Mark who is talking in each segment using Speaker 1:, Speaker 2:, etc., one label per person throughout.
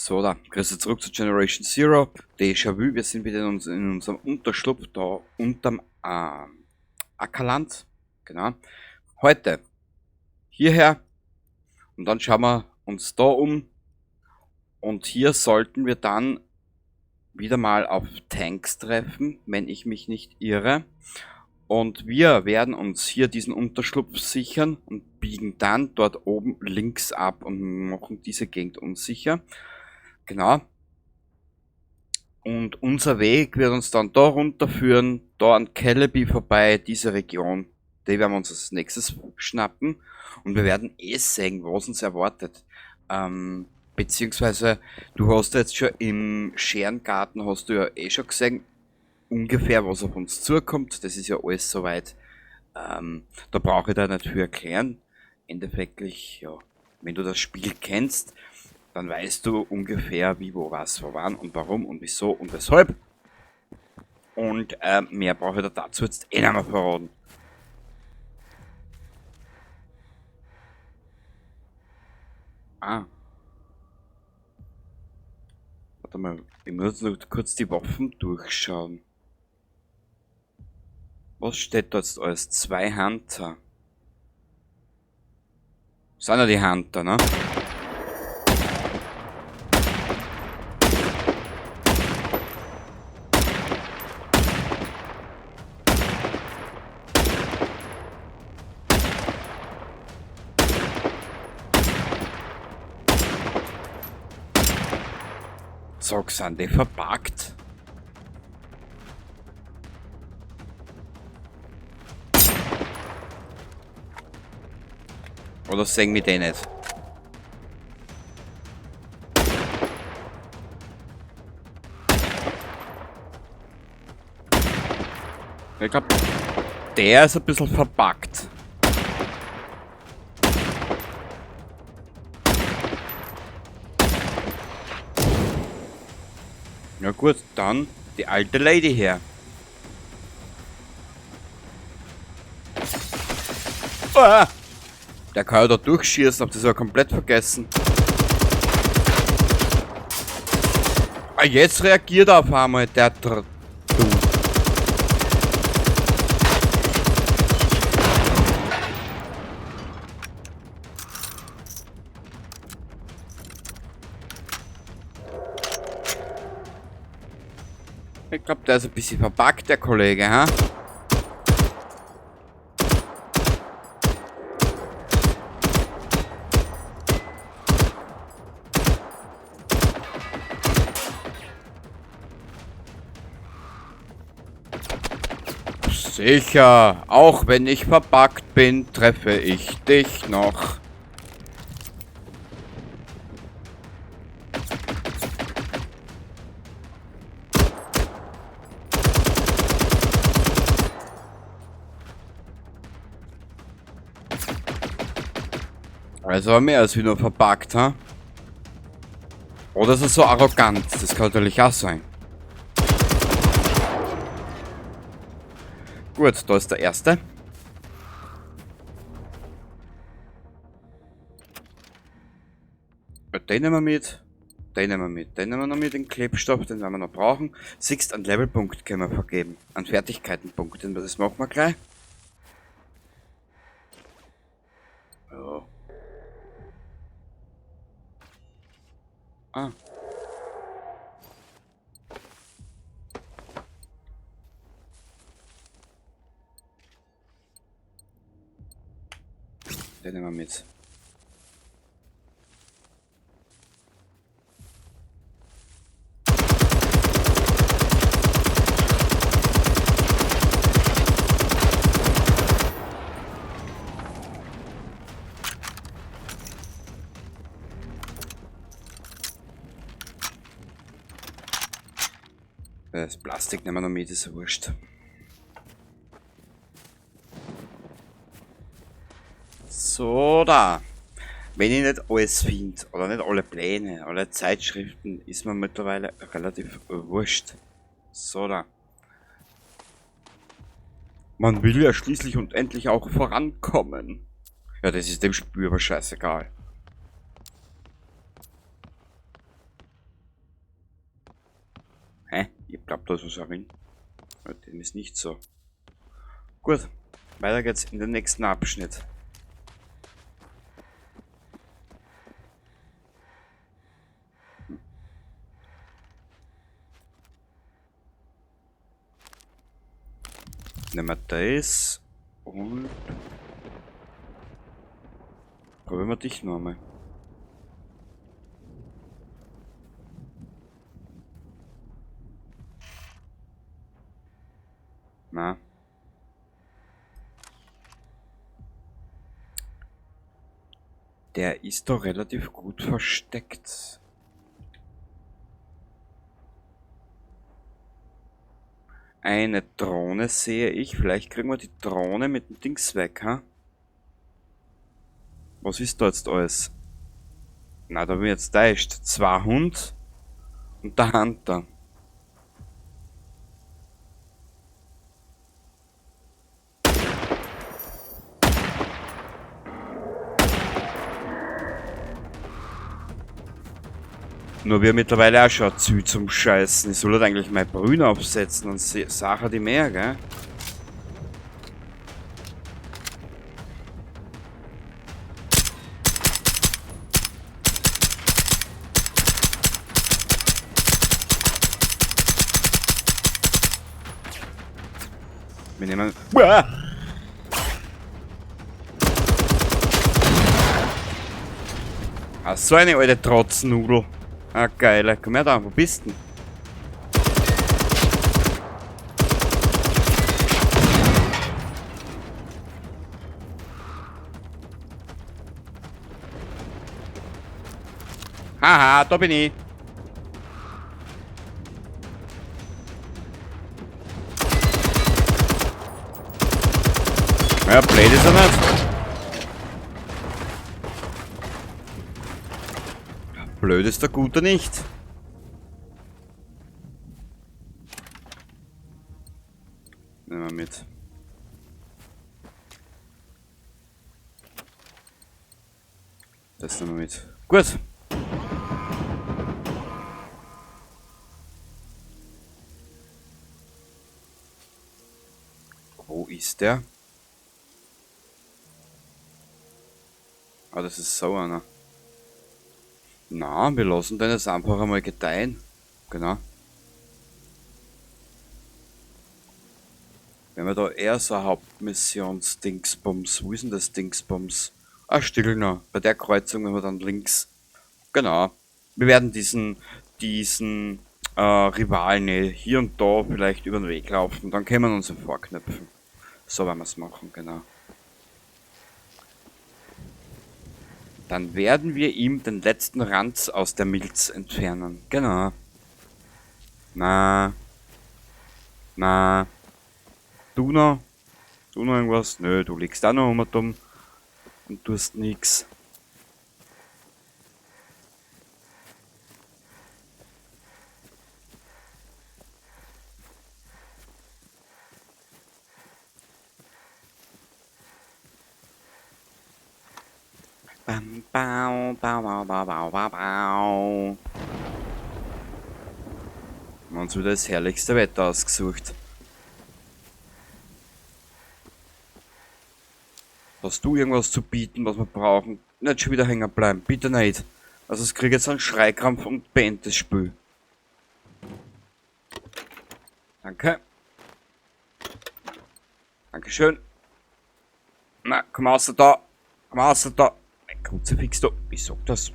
Speaker 1: So, da, grüße zurück zu Generation Zero. Déjà-vu, wir sind wieder in unserem Unterschlupf da unterm Ackerland. Genau. Heute hierher und dann schauen wir uns da um. Und hier sollten wir dann wieder mal auf Tanks treffen, wenn ich mich nicht irre. Und wir werden uns hier diesen Unterschlupf sichern und biegen dann dort oben links ab und machen diese Gegend unsicher. Genau. Und unser Weg wird uns dann da runterführen, da an Celebi vorbei, diese Region. Die werden wir uns als nächstes schnappen. Und wir werden sehen, was uns erwartet. Beziehungsweise, du hast jetzt schon im Scherengarten, hast du ja schon gesehen, ungefähr was auf uns zukommt. Das ist ja alles soweit. Da brauche ich da nicht viel erklären. Endeffektlich, ja, wenn du das Spiel kennst, dann weißt du ungefähr, wie, wo, was, wo, wann und warum und wieso und weshalb. Und mehr brauche ich da dazu jetzt nicht mehr verraten. Warte mal, ich muss noch kurz die Waffen durchschauen. Was steht da jetzt alles? 2 Hunter. Sind ja die Hunter, ne? Sag, sind die verpackt? Oder sehen wir die nicht? Ich glaube, der ist ein bisschen verpackt. Ja gut, dann die alte Lady her. Ah! Der kann ja da durchschießen, hab das ja komplett vergessen. Ah, jetzt reagiert er auf einmal, der du. Ich glaube, der ist ein bisschen verpackt, der Kollege, ha? Sicher, auch wenn ich verpackt bin, treffe ich dich noch. Also mehr als wie nur verpackt, ha? Oder ist er so arrogant? Das kann natürlich auch sein. Gut, da ist der erste. Den nehmen wir mit. Den nehmen wir mit. Den nehmen wir noch mit, den Klebstoff, den werden wir noch brauchen. Siehst, einen Levelpunkt können wir vergeben. An Fertigkeitenpunkten, das machen wir gleich. Ja. Ah. Den nehmen wir mit. Das Plastik nehmen wir noch mit, ist ja wurscht. So, da. Wenn ich nicht alles finde, oder nicht alle Pläne, alle Zeitschriften, ist mir mittlerweile relativ wurscht. So, da. Man will ja schließlich und endlich auch vorankommen. Ja, das ist dem Spiel aber scheißegal. glaube, da ist was herin. Dem ist nicht so. Gut, weiter geht's in den nächsten Abschnitt. Nehmen wir das und probieren wir dich noch einmal. Na. Der ist doch relativ gut versteckt. Eine Drohne sehe ich. Vielleicht kriegen wir die Drohne mit dem Dings weg, ha? Was ist da jetzt alles? Na, da bin ich jetzt täuscht. 2 Hund und der Hunter. Nur wir mittlerweile auch schon zu zum Scheißen. Ich soll halt eigentlich mein Brühen aufsetzen und Sachen die mehr, gell? Wir nehmen... Uah! Ah, so eine alte Trotznudel. Ah, geil. Komm her da, wo bist du? Haha, da bin ich. Ja, blöd ist er nicht. Blöd ist der Gute nicht. Nehmen wir mit. Das nehmen wir mit. Gut. Wo ist der? Ah, das ist so einer. Na, wir lassen den jetzt einfach einmal gedeihen. Genau. Wenn wir da eher so eine Hauptmissions-Dingsbums. Wo ist denn das Dingsbums? Ah, still noch. Bei der Kreuzung, wenn wir dann links. Genau. Wir werden diesen Rivalen hier und da vielleicht über den Weg laufen. Dann können wir uns vorknöpfen. So werden wir es machen, genau. Dann werden wir ihm den letzten Ranz aus der Milz entfernen. Genau. Na. Du noch? Du noch irgendwas? Nö, du liegst auch noch dumm und tust nix. Bam, bau, bau, bau, bau, bau, bau, bau. Wir haben uns wieder das herrlichste Wetter ausgesucht. Hast du irgendwas zu bieten, was wir brauchen? Nicht schon wieder hängen bleiben, bitte nicht. Also es kriegt jetzt einen Schreikrampf und beendet das Spiel. Danke. Dankeschön. Na, komm raus da. Komm raus da. Ein Kruzifix da. Ich sag das.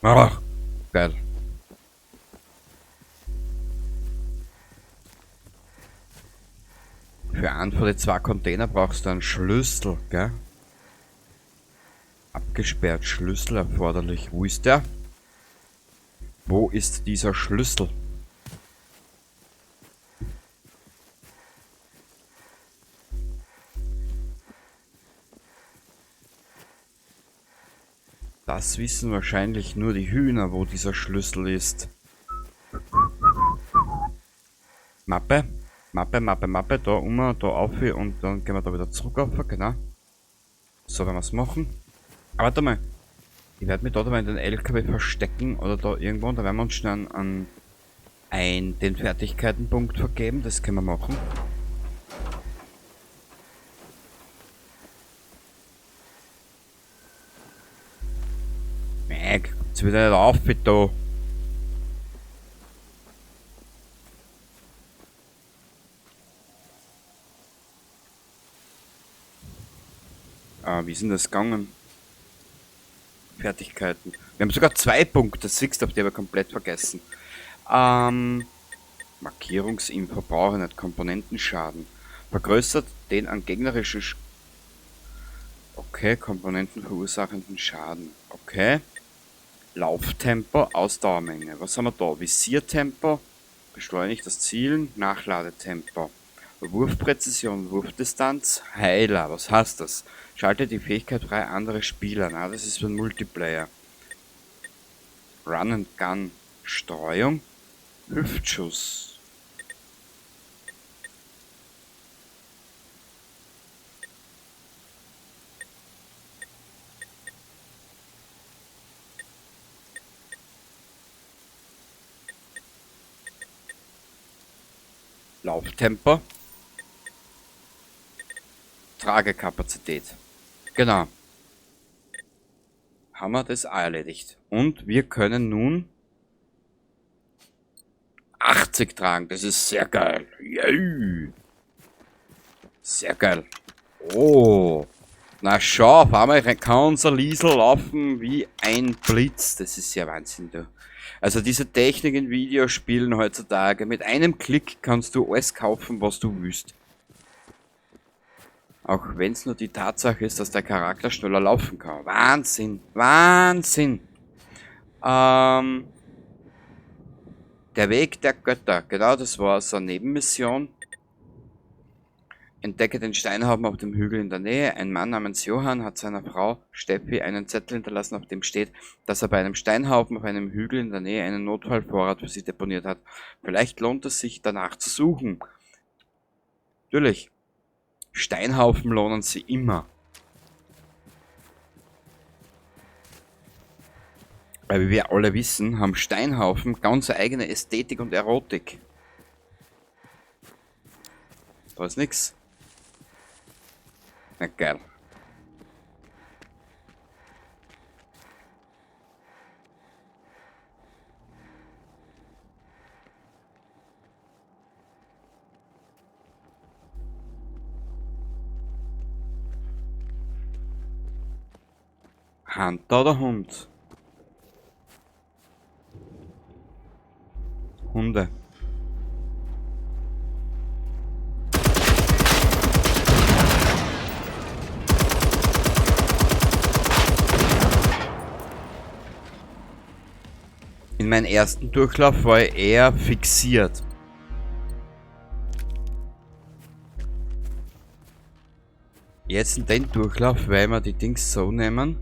Speaker 1: Ach, geil. Für einen von den 2 Container brauchst du einen Schlüssel, gell? Abgesperrt, Schlüssel erforderlich. Wo ist der? Wo ist dieser Schlüssel? Das wissen wahrscheinlich nur die Hühner, wo dieser Schlüssel ist. Mappe. Mappe. Da da auf und dann gehen wir da wieder zurück auf, genau. So werden wir es machen. Aber warte mal. Ich werde mich da mal in den LKW verstecken oder da irgendwo und da werden wir uns schnell den Fertigkeitenpunkt vergeben. Das können wir machen. Meg, jetzt wieder nicht auf, bitte. Wie ist denn das gegangen? Fertigkeiten. Wir haben sogar 2 Punkte, siehst du, habt ihr aber komplett vergessen. Markierungsinfo brauche ich nicht. Komponentenschaden. Vergrößert den an gegnerischen okay, Komponenten verursachenden Schaden. Okay. Lauftempo, Ausdauermenge. Was haben wir da? Visiertempo, beschleunigt das Zielen, Nachladetempo. Wurfpräzision, Wurfdistanz, Heiler. Was heißt das? Schalte die Fähigkeit frei andere Spieler. Na, das ist für ein Multiplayer. Run and Gun, Streuung, Hüftschuss. Lauftempo. Tragekapazität. Genau. Haben wir das auch erledigt. Und wir können nun 80 tragen. Das ist sehr geil. Yeah. Sehr geil. Oh. Na schau, auf einmal kann unser Liesel laufen wie ein Blitz. Das ist ja Wahnsinn, du. Also diese Technik in Videospielen heutzutage. Mit einem Klick kannst du alles kaufen, was du willst. Auch wenn es nur die Tatsache ist, dass der Charakter schneller laufen kann. Wahnsinn. Wahnsinn. Der Weg der Götter. Genau, das war so eine Nebenmission. Entdecke den Steinhaufen auf dem Hügel in der Nähe. Ein Mann namens Johann hat seiner Frau Steffi einen Zettel hinterlassen, auf dem steht, dass er bei einem Steinhaufen auf einem Hügel in der Nähe einen Notfallvorrat für sie deponiert hat. Vielleicht lohnt es sich, danach zu suchen. Natürlich. Steinhaufen lohnen sie immer. Weil wie wir alle wissen, haben Steinhaufen ganz eigene Ästhetik und Erotik. Da ist nix. Na geil. Hunter oder Hund? Hunde. In meinem ersten Durchlauf war ich eher fixiert. Jetzt in den Durchlauf, weil wir die Dings so nehmen,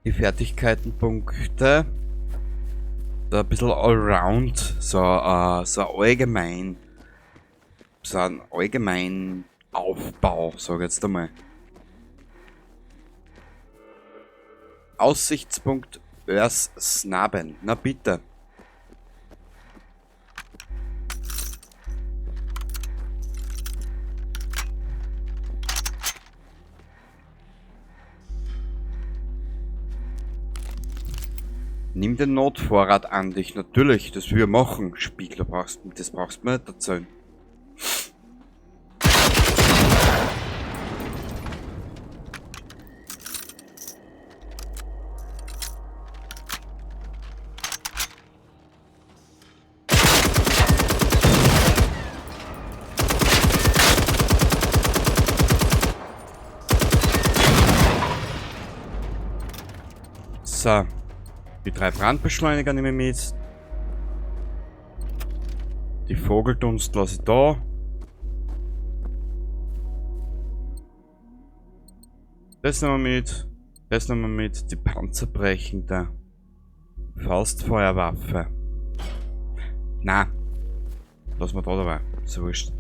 Speaker 1: die Fertigkeitenpunkte, da ein bisschen allround, so allgemein, so ein allgemein Aufbau, sag ich jetzt einmal. Aussichtspunkt Örs Snaben, na bitte. Nimm den Notvorrat an dich, natürlich, das wir machen. Spiegler das brauchst du mir nicht erzählen. So. Die 3 Brandbeschleuniger nehme ich mit. Die Vogeldunst lasse ich da. Das nehmen wir mit. Das nehmen wir mit. Die panzerbrechende Faustfeuerwaffe. Na, lass mal da dabei. Ist wurscht.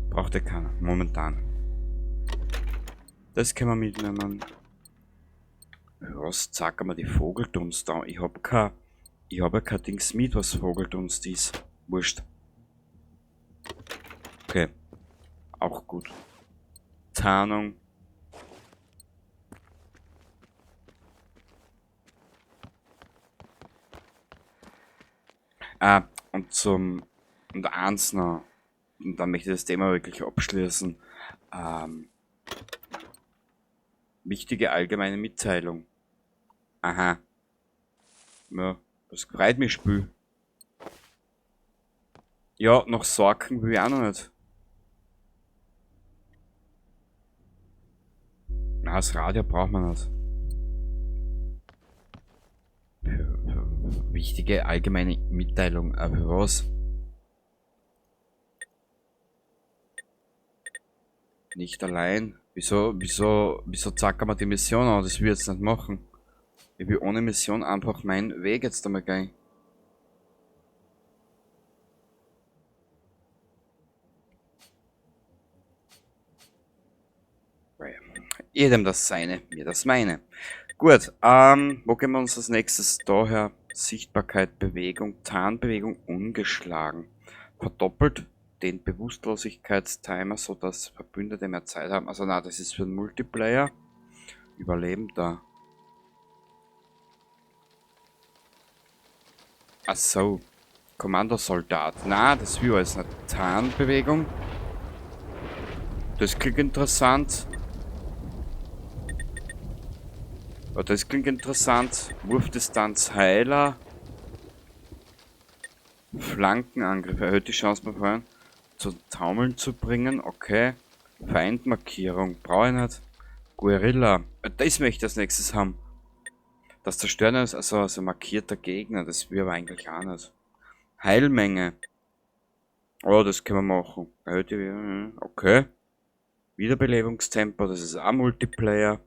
Speaker 1: Braucht ja keiner. Momentan. Das können wir mitnehmen. Was, sag mal die Vogeldunst da. Ich hab ja kein Dings mit, was Vogeldunst ist. Wurscht. Okay, auch gut. Tarnung. Ah, und eins noch. Und dann möchte ich das Thema wirklich abschließen. Ähm, wichtige allgemeine Mitteilung. Aha. Ja, das freut mich, Spiel. Ja, noch Sorgen will ich auch noch nicht. Na, das Radio braucht man nicht. Wichtige allgemeine Mitteilung. Für was? Nicht allein. Wieso zacken wir die Mission an? Das will ich jetzt nicht machen. Ich will ohne Mission einfach meinen Weg jetzt einmal gehen. Jedem das seine, mir das meine. Gut, wo gehen wir uns als nächstes daher? Sichtbarkeit, Bewegung, Tarnbewegung ungeschlagen. Verdoppelt den Bewusstlosigkeitstimer, sodass Verbündete mehr Zeit haben. Also na, das ist für den Multiplayer. Überleben da. Ach so. Kommandosoldat. Na, das will alles nicht. Tarnbewegung. Das klingt interessant. Oh, das klingt interessant. Wurfdistanz Heiler. Flankenangriff. Erhöht die Chance beim Feuern zu Taumeln zu bringen. Okay. Feindmarkierung. Brauche ich nicht. Guerilla. Das möchte ich als nächstes haben. Das Zerstören ist also markierter Gegner. Das will aber eigentlich auch nicht. Heilmenge. Oh, das können wir machen. Erhöht die... Okay. Wiederbelebungstempo. Das ist auch Multiplayer.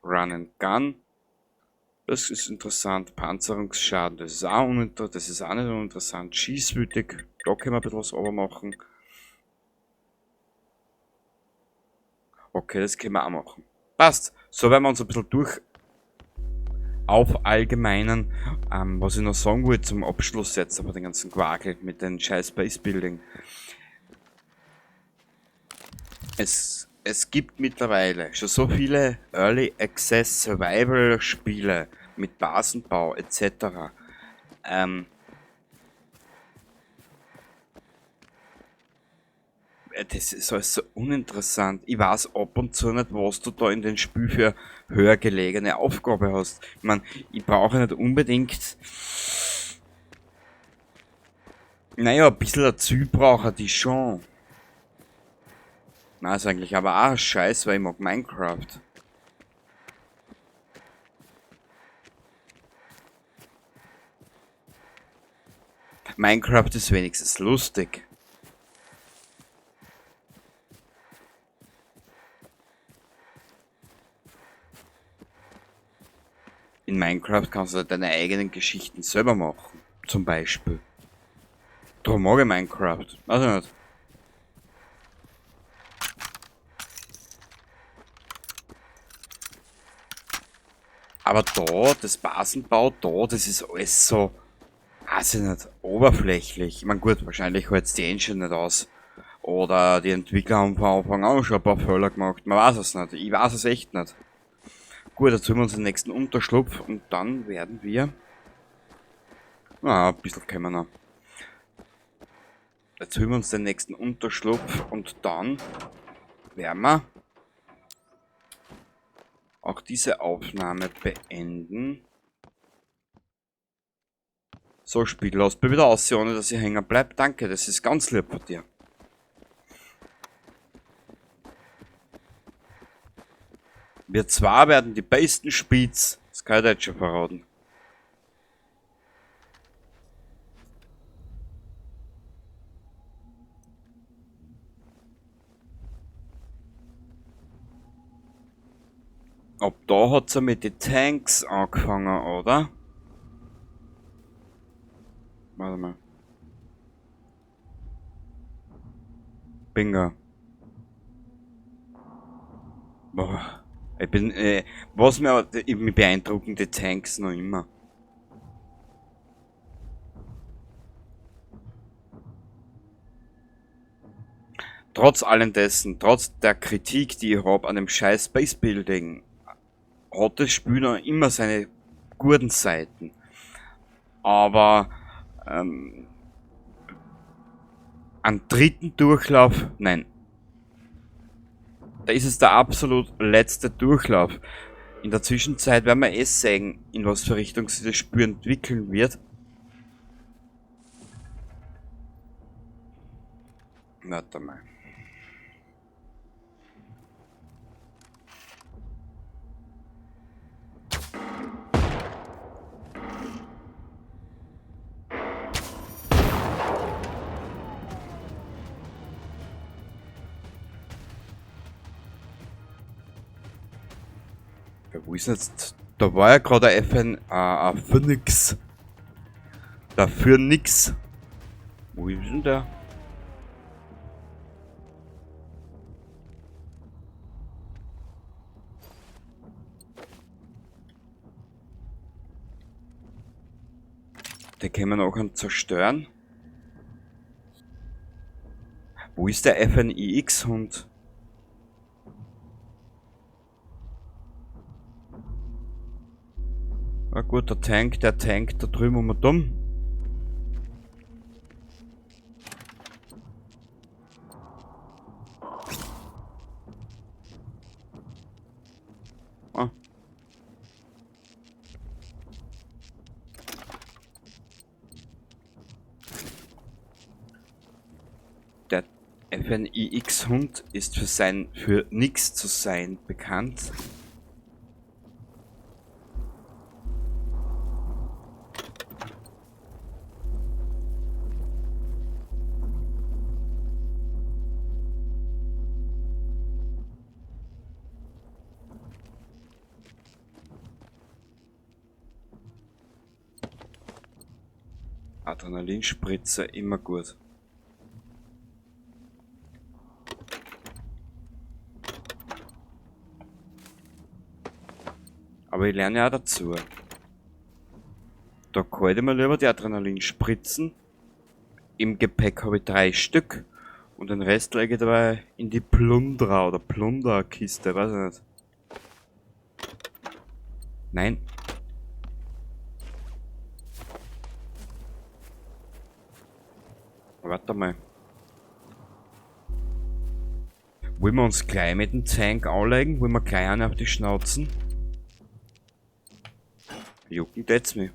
Speaker 1: Run and Gun. Das ist interessant. Panzerungsschaden, das ist auch uninteressant. Das ist auch nicht uninteressant. Schießwütig, da können wir ein bisschen was machen. Okay, das können wir auch machen. Passt. So werden wir uns ein bisschen durch auf allgemeinen, was ich noch sagen wollte zum Abschluss jetzt, aber den ganzen Quakel mit den scheiß Base Building. Es gibt mittlerweile schon so viele Early Access Survival Spiele mit Basenbau etc. Das ist alles so uninteressant. Ich weiß ab und zu nicht, was du da in dem Spiel für höher gelegene Aufgabe hast. Ich meine, ich brauche nicht unbedingt. Naja, ein bisschen dazu brauche die schon. Na, ist eigentlich aber auch scheiß, weil ich mag Minecraft. Minecraft ist wenigstens lustig. In Minecraft kannst du deine eigenen Geschichten selber machen. Zum Beispiel. Darum mag ich Minecraft. Also nicht. Aber da, das Basenbau da, das ist alles so, weiß ich nicht, oberflächlich. Ich meine gut, wahrscheinlich hält's die Engine nicht aus. Oder die Entwickler haben von Anfang an schon ein paar Fehler gemacht. Man weiß es nicht. Ich weiß es echt nicht. Gut, jetzt holen wir uns den nächsten Unterschlupf und dann werden wir... ein bisschen können wir noch. Jetzt holen wir uns den nächsten Unterschlupf und dann werden wir auch diese Aufnahme beenden. So, Spiel, lass mich wieder aussehen, ohne dass ich hängen bleib. Danke, das ist ganz lieb von dir. Wir zwei werden die besten Spitz. Das kann ich dir jetzt schon verraten. Ab da hat's ja mit den Tanks angefangen, oder? Warte mal. Bingo. Boah. Ich bin, was mir beeindrucken, die Tanks noch immer. Trotz allem dessen, trotz der Kritik, die ich habe an dem scheiß Space Building, hat das Spiel noch immer seine guten Seiten. Aber einen dritten Durchlauf, nein. Da ist es der absolut letzte Durchlauf. In der Zwischenzeit werden wir sehen, in was für Richtung sich das Spiel entwickeln wird. Warte mal. Ja, wo ist jetzt? Da war ja gerade ein FN für nix. Dafür nix. Wo ist denn der? Den können wir noch zerstören. Wo ist der FNIX-Hund? Na gut, der Tank da drüben um und um. Ah. Der FNIX-Hund ist für nix zu sein bekannt. Adrenalinspritze, immer gut. Aber ich lerne ja auch dazu. Da kann ich mir lieber die Adrenalinspritzen. Im Gepäck habe ich 3 Stück. Und den Rest lege ich dabei in die Plundra oder Plunderkiste, weiß ich nicht. Nein. Warte mal. Wollen wir uns gleich mit dem Tank anlegen? Wollen wir gleich einen auf die Schnauzen? Jucken tät's mich.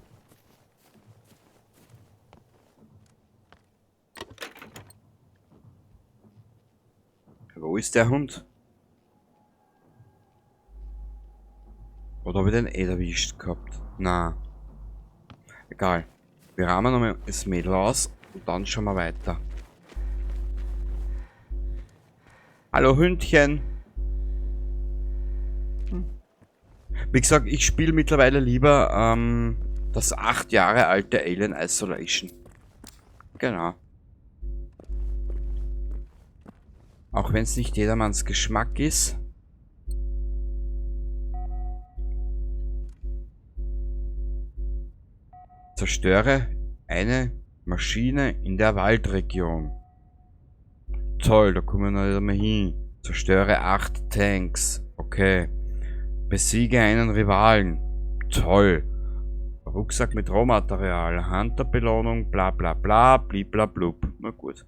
Speaker 1: Wo ist der Hund? Oder habe ich den erwischt gehabt? Na. Egal. Wir rahmen nochmal das Mädel aus und dann schauen wir weiter. Hallo Hündchen. Wie gesagt, ich spiele mittlerweile lieber das 8 Jahre alte Alien Isolation. Genau. Auch wenn es nicht jedermanns Geschmack ist. Zerstöre eine Maschine in der Waldregion. Toll, da kommen wir noch nicht einmal hin. Zerstöre 8 Tanks. Okay. Besiege einen Rivalen. Toll. Rucksack mit Rohmaterial. Hunterbelohnung. Bla bla bla. Bliblablub. Na gut.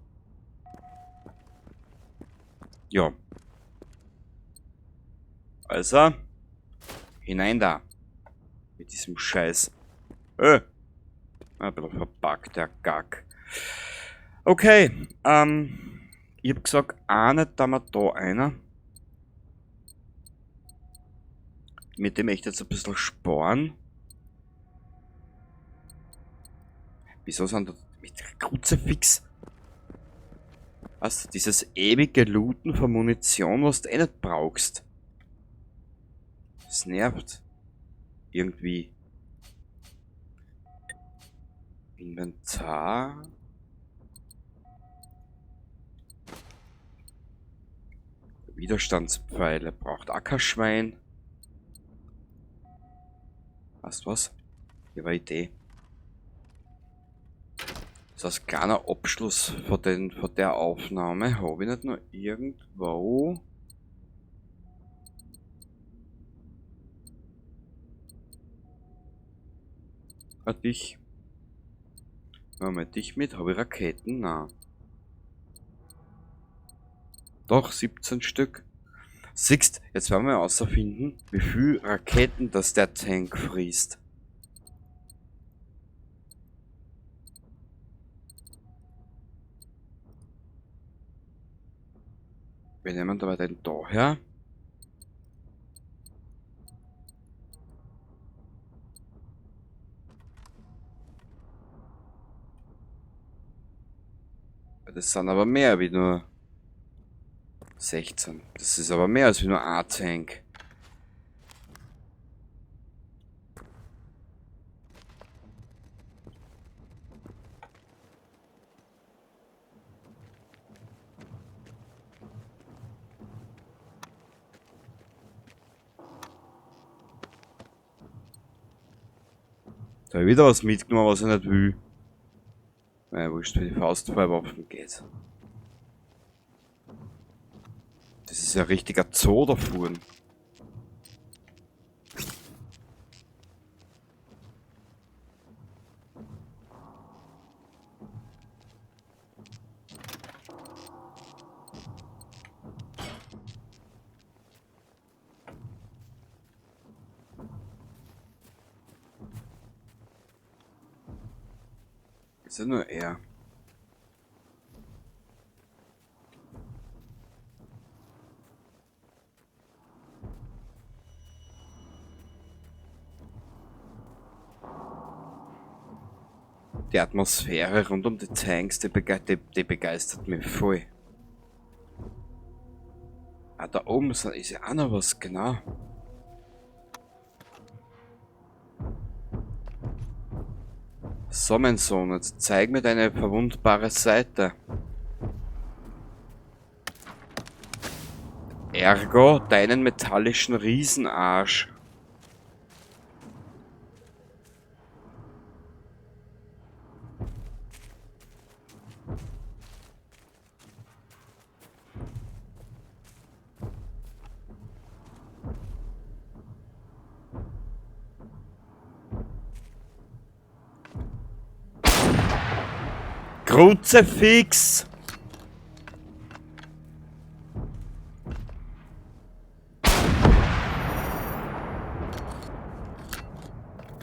Speaker 1: Ja. Also. Hinein da. Mit diesem Scheiß. Ein bisschen verpackt, der Gack. Okay. Ich hab gesagt, nicht da wir da einer. Mit dem echt jetzt ein bisschen sparen. Wieso sind da mit Kruzifix? Was? Dieses ewige Looten von Munition, was du eh nicht brauchst. Das nervt. Irgendwie. Inventar. Widerstandspfeile braucht Ackerschwein. Weißt du was? Ich habe eine Idee. So als kleiner Abschluss von der Aufnahme habe ich nicht nur irgendwo. Dich. Moment, dich mit? Habe ich Raketen? Nein. Doch, 17 Stück. Siehst, jetzt werden wir herausfinden, wie viel Raketen das der Tank frisst. Wir nehmen dabei den da her. Das sind aber mehr wie nur 16. Das ist aber mehr als wie nur ein Tank. Da habe ich wieder was mitgenommen, was ich nicht will. Weil wurscht, für die Faustfeuerwaffen geht. Das ist ja ein richtiger Zoo da vorne. Ist ja nur er. Die Atmosphäre rund um die Tanks, die begeistert mich voll. Ah, da oben ist ja auch noch was, genau. So, mein Sohn, jetzt zeig mir deine verwundbare Seite. Ergo deinen metallischen Riesenarsch. Kruzifix!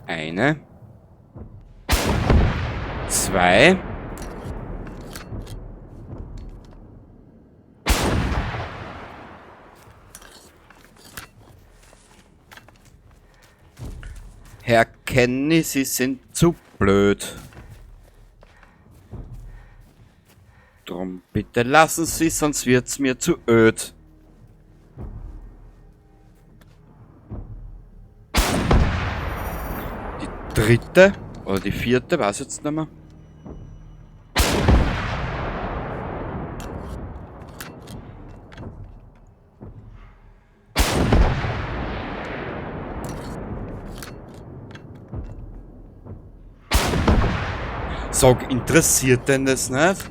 Speaker 1: Eine. Zwei. Herr Kenny, Sie sind zu blöd. Drum bitte lassen Sie, sonst wird's mir zu öd. Die dritte oder die vierte, weiß jetzt nicht mehr. Sag, interessiert denn das nicht?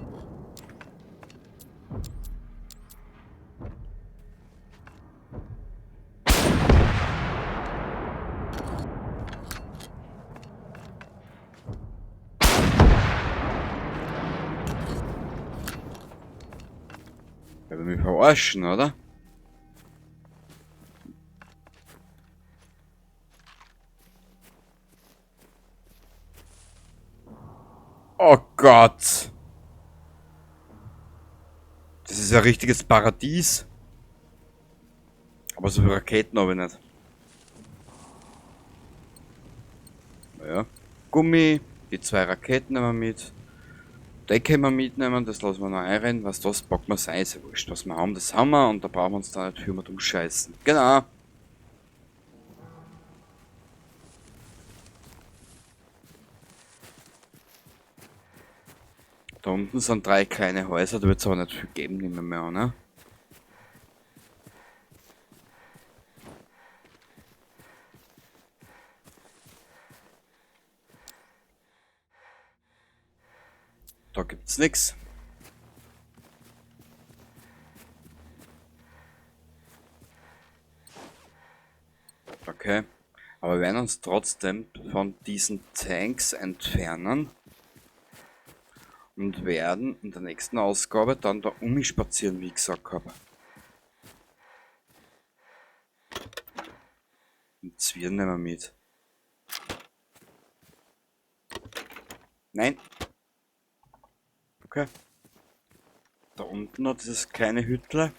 Speaker 1: Weil wir mich verarschen, oder? Oh Gott! Das ist ein richtiges Paradies. Aber so viele Raketen habe ich nicht. Naja. Gummi, die 2 Raketen nehmen wir mit. Die können wir mitnehmen, das lassen wir noch einrennen. Was das packen wir sein, ist ja wurscht. Was wir haben, das haben wir und da brauchen wir uns da nicht viel mehr umscheißen. Genau. Da unten sind 3 kleine Häuser, da wird es aber nicht viel geben, nehmen wir mehr an, ne? Da gibt's nichts. Okay. Aber wir werden uns trotzdem von diesen Tanks entfernen und werden in der nächsten Ausgabe dann da spazieren, wie ich gesagt habe. Und Zwirn nehmen wir mit. Nein. Okay. Da unten noch dieses kleine Hüttle.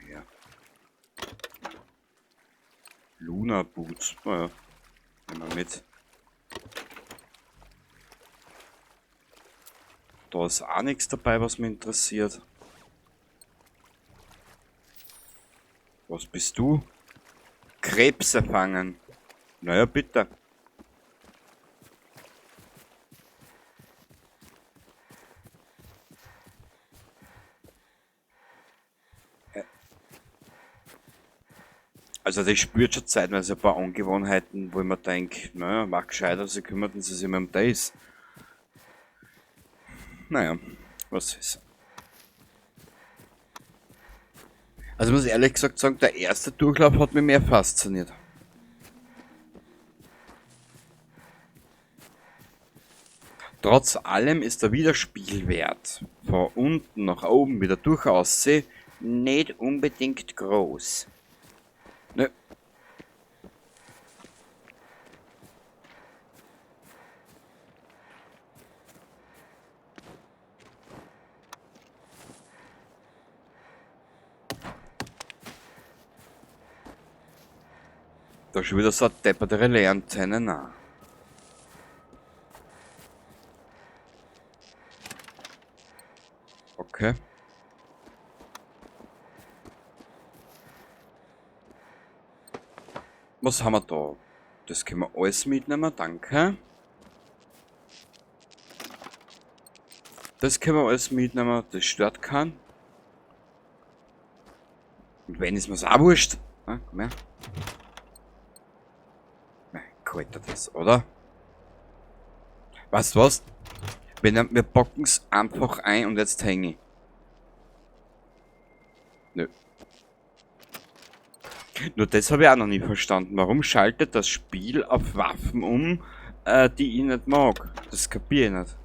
Speaker 1: Ja. Luna Boots. Naja. Nehmen wir mit. Da ist auch nichts dabei, was mich interessiert. Was bist du? Krebse fangen. Naja, bitte. Also das spürt schon zeitweise ein paar Angewohnheiten, wo ich mir denke, naja, mach gescheiter, sie kümmerten sich immer um das. Naja, was ist. Also muss ich ehrlich gesagt sagen, der erste Durchlauf hat mich mehr fasziniert. Trotz allem ist der Wiederspielwert von unten nach oben wieder durchaus nicht unbedingt groß. Nö. Da ist schon wieder so eine depperte Relais-Antenne nach. Okay. Was haben wir da? Das können wir alles mitnehmen, danke. Das können wir alles mitnehmen, das stört keinen. Und wenn ist mir's auch wurscht. Ah, komm her. Kalt das, oder? Weißt du was? Wir packen's einfach ein und jetzt hänge ich. Nö. Nur das habe ich auch noch nie verstanden. Warum schaltet das Spiel auf Waffen um, die ich nicht mag? Das kapiere ich nicht.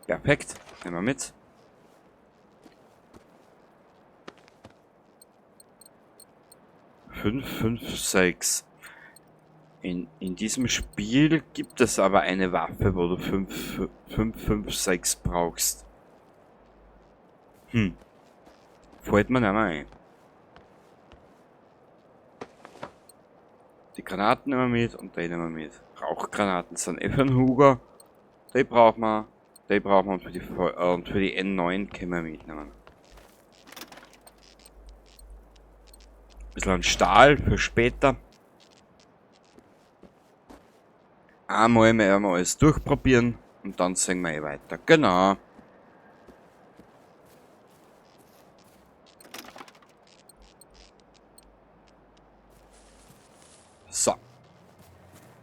Speaker 1: Perfekt. Nehmen wir mit. Fünf, fünf, sechs. In diesem Spiel gibt es aber eine Waffe, wo du 5, 5, 6 brauchst. Fällt mir nicht mehr ein. Die Granaten nehmen wir mit und die nehmen wir mit. Rauchgranaten sind für den Huger. Die brauchen wir. Die brauchen wir und für die N9 können wir mitnehmen. Bisschen an Stahl für später. Einmal mehr alles durchprobieren und dann sehen wir weiter. Genau. So.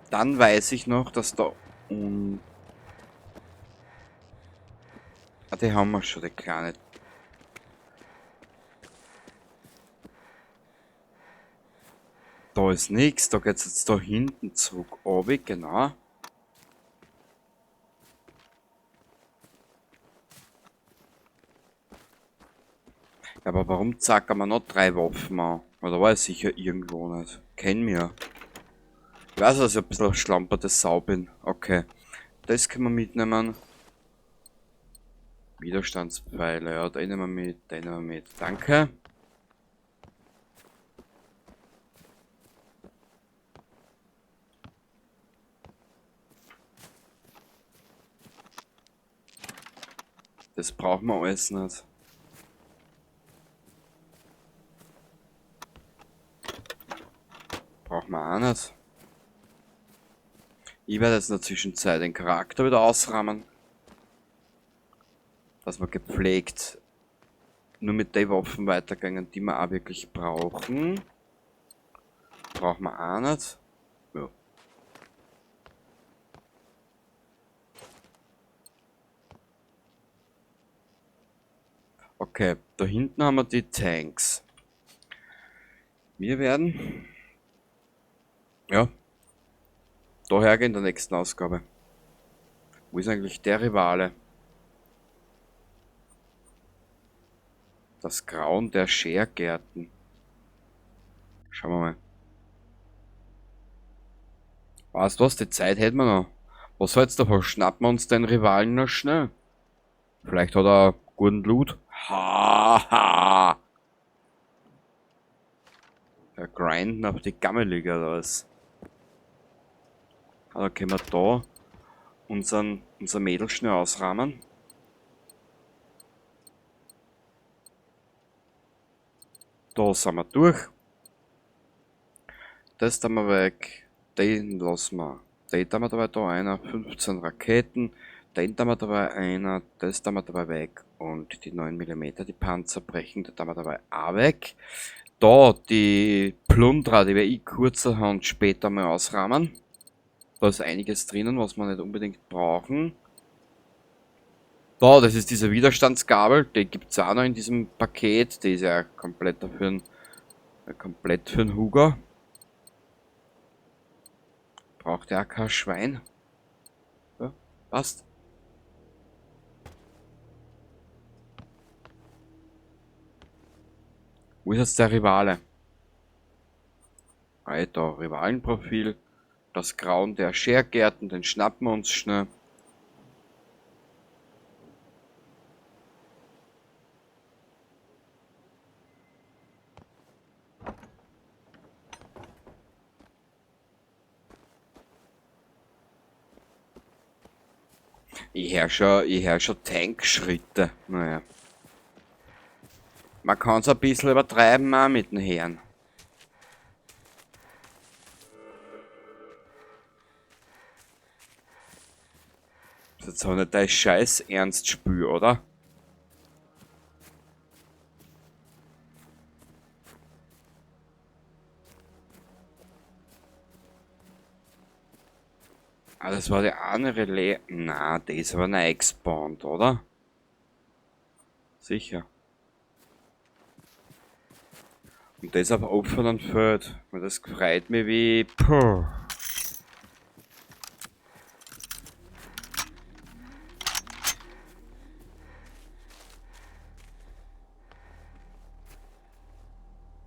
Speaker 1: Dann weiß ich noch, dass da die haben wir schon, die kleine. Da ist nichts, da geht's jetzt da hinten zurück, obi, genau. Aber warum zacken wir noch 3 Waffen an? Oder war es sicher irgendwo nicht? Kennen wir. Ich weiß, dass ich ein bisschen schlamperte Sau bin. Okay. Das können wir mitnehmen. Widerstandspfeile, ja, den nehmen wir mit, den nehmen wir mit. Danke. Das brauchen wir alles nicht. Brauchen wir auch nicht. Ich werde jetzt in der Zwischenzeit den Charakter wieder ausrahmen. Dass wir gepflegt nur mit den Waffen weitergehen, die wir auch wirklich brauchen. brauchen wir auch nicht. Ja. Okay, da hinten haben wir die Tanks. Wir werden, ja, daher gehen in der nächsten Ausgabe. Wo ist eigentlich der Rivale? Das Grauen der Schergärten. Schauen wir mal. Weißt du was, die Zeit hätten wir noch. Was hältst du davon? Schnappen wir uns den Rivalen noch schnell? Vielleicht hat er guten Loot. Haha! Der grinden auf die Gammelige oder was? Da können wir da unser Mädel schnell ausrahmen. Da sind wir durch. Das tun wir weg. Den lassen wir. Den tun wir dabei da einer. 15 Raketen. Den tun wir dabei einer. Das tun wir dabei weg. Und die 9 mm, die Panzer brechen, da tun wir dabei auch weg. Da die Plundra, die werde ich kurzerhand später mal ausrahmen. Da ist einiges drinnen, was wir nicht unbedingt brauchen. Da, das ist diese Widerstandsgabel, die gibt es auch noch in diesem Paket. Die ist ja komplett komplett für den Huger. Braucht ja kein Schwein. Ja, passt. Wo ist jetzt der Rivale? Alter, Rivalenprofil. Das Grauen der Schergärten, den schnappen wir uns schnell. Ich hör schon Tankschritte. Naja. Man kann es ein bisschen übertreiben auch mit den Herren. Das ist jetzt auch nicht dein scheiß Ernstspiel, oder? Ah, das war der eine Relais. Na, der ist aber neu gespawnt, oder? Sicher. Und das auf offenem Feld. Und das freut mich wie... Puh.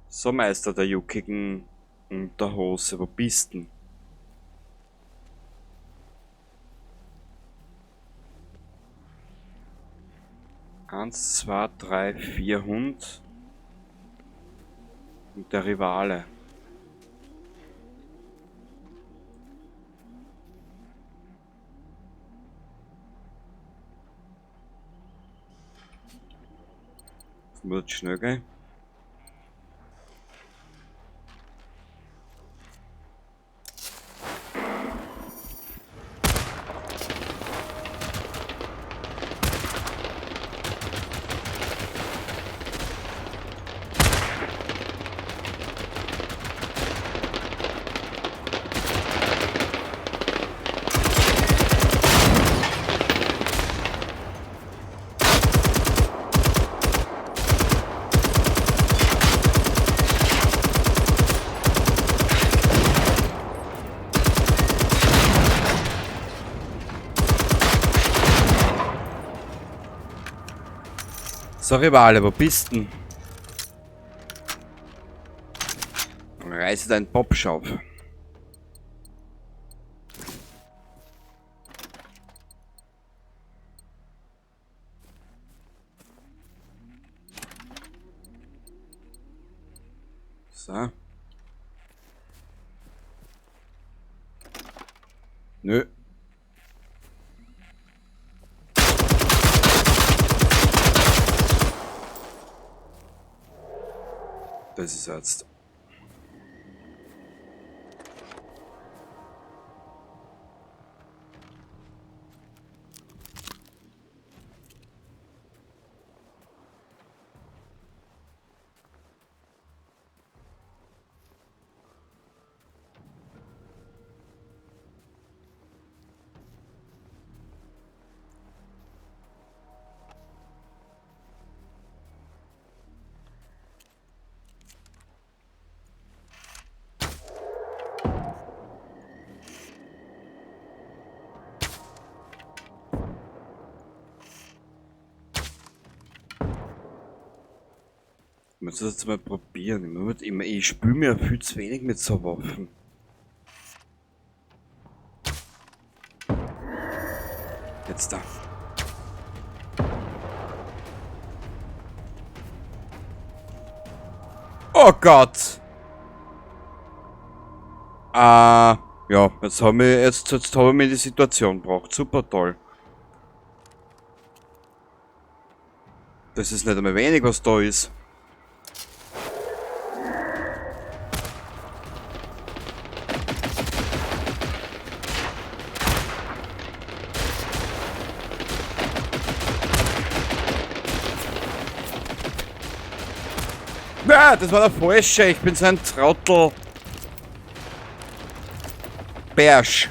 Speaker 1: So, Meister der juckigen Unterhose, wo bist denn? Eins, zwei, drei, vier Hund. Und der Rivale. Das muss jetzt schnell gehen. So, Rivale, wo bist denn? Reiße deinen Popschopf. So. Nö. Das ist jetzt. muss das jetzt mal probieren. Ich spüre mir viel zu wenig mit so Waffen. Jetzt da. Oh Gott! Ja, jetzt haben wir die Situation gebracht. Super toll. Das ist nicht einmal wenig, was da ist. Ja, das war der falsche. Ich bin so ein Trottel. Bärsch.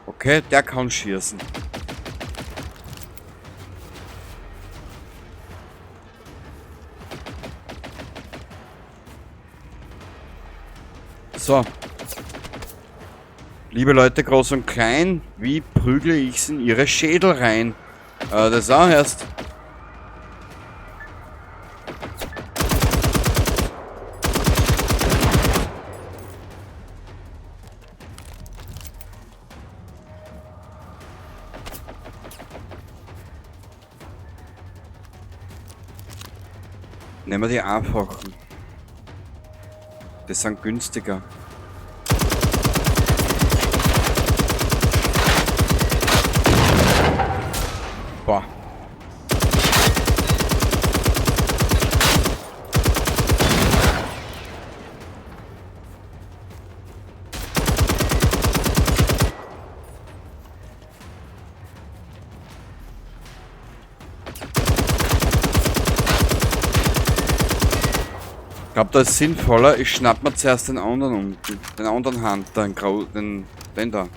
Speaker 1: Okay, der kann schießen. So. Liebe Leute, groß und klein, wie prügle ich in ihre Schädel rein? Das auch erst. Nehmen wir die einfachen. Das sind günstiger. Boah. Ich glaube, das ist sinnvoller. Ich schnapp mir zuerst den anderen unten. Den anderen Hunter, den da.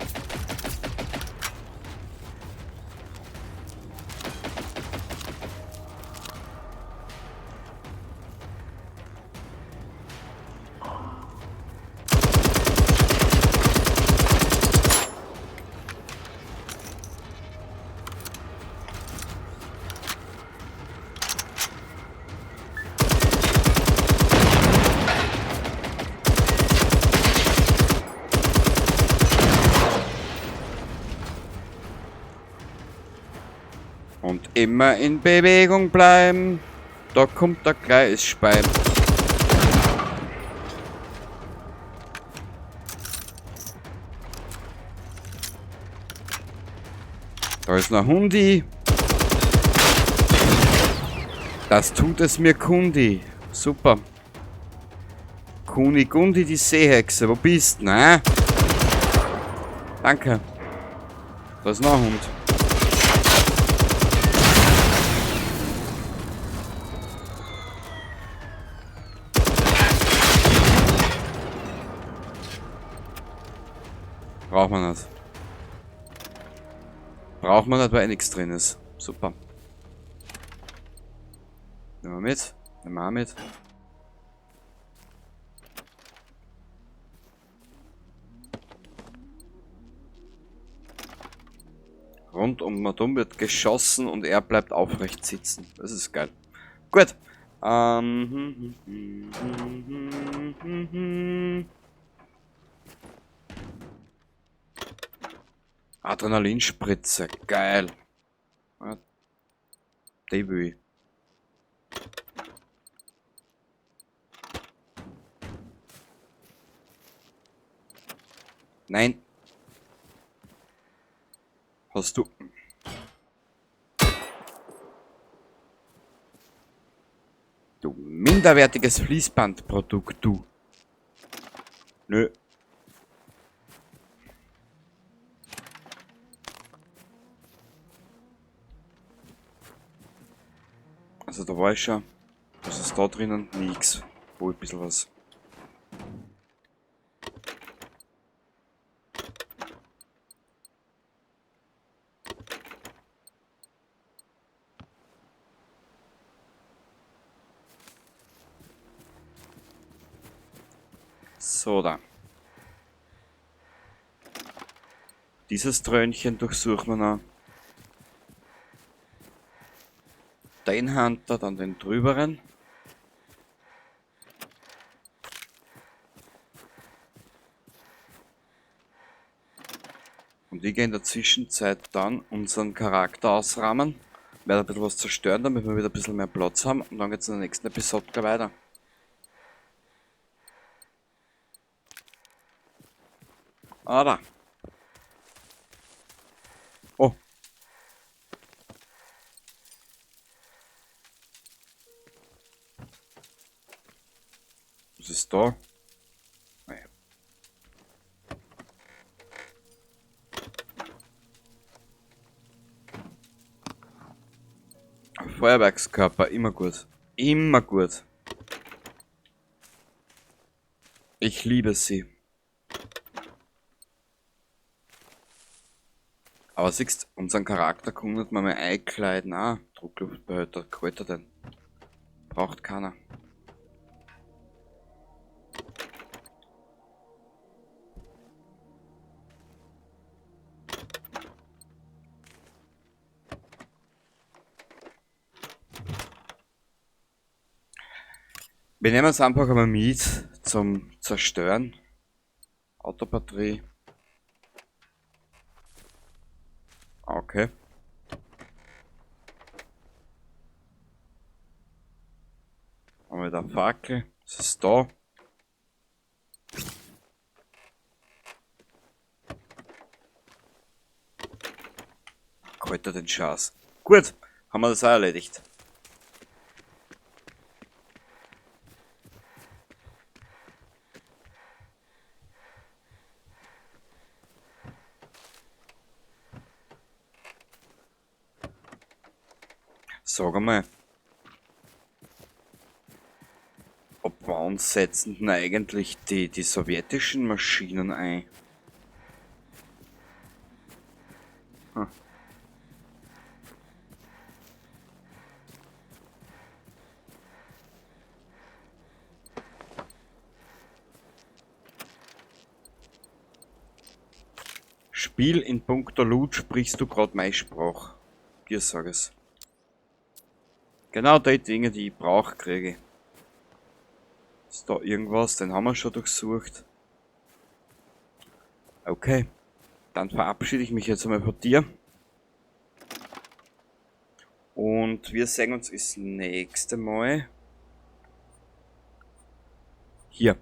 Speaker 1: Und immer in Bewegung bleiben. Da kommt der Gleisbein. Da ist ein Hundi. Das tut es mir Kundi. Super. Kuni Gundi, die Seehexe. Wo bist du? Na? Danke. Da ist noch ein Hund. Braucht man nicht. Braucht man nicht, weil nichts drin ist. Super. Nehmen wir mit. Nehmen wir auch mit. Rund um Madum wird geschossen und er bleibt aufrecht sitzen. Das ist geil. Gut. Adrenalinspritze. Geil. Die will ich. Nein. Hast du. Du minderwertiges Fließbandprodukt, du. Nö. Also da war ich schon. Was ist da drinnen? Nix. Wohl ein bisschen was. So da. Dieses Trönchen durchsuchen wir noch. Den Hunter, dann den drüberen. Und ich gehe in der Zwischenzeit dann unseren Charakter ausrahmen. Werde ein bisschen was zerstören, damit wir wieder ein bisschen mehr Platz haben. Und dann geht es in der nächsten Episode gleich weiter. Ah, da. Oh. Was ist da? Nee. Feuerwerkskörper, immer gut. Immer gut. Ich liebe sie. Aber siehst, unseren Charakter kundet man mal einkleiden. Ah, Druckluftbehälter, kalt er denn? Braucht keiner. Wir nehmen es einfach einmal mit zum Zerstören. Autobatterie. Okay. Haben wir da Fackel. Was ist da? Kalt er den Schatz. Gut, haben wir das auch erledigt. Sag einmal, ob wann setzen denn eigentlich die sowjetischen Maschinen ein? Hm. Spiel in puncto Loot sprichst du gerade meine Sprache. Dir sag es. Genau die Dinge, die ich brauche, kriege ich. Ist da irgendwas? Den haben wir schon durchsucht. Okay. Dann verabschiede ich mich jetzt einmal von dir. Und wir sehen uns das nächste Mal hier.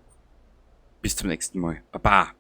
Speaker 1: Bis zum nächsten Mal. Baba.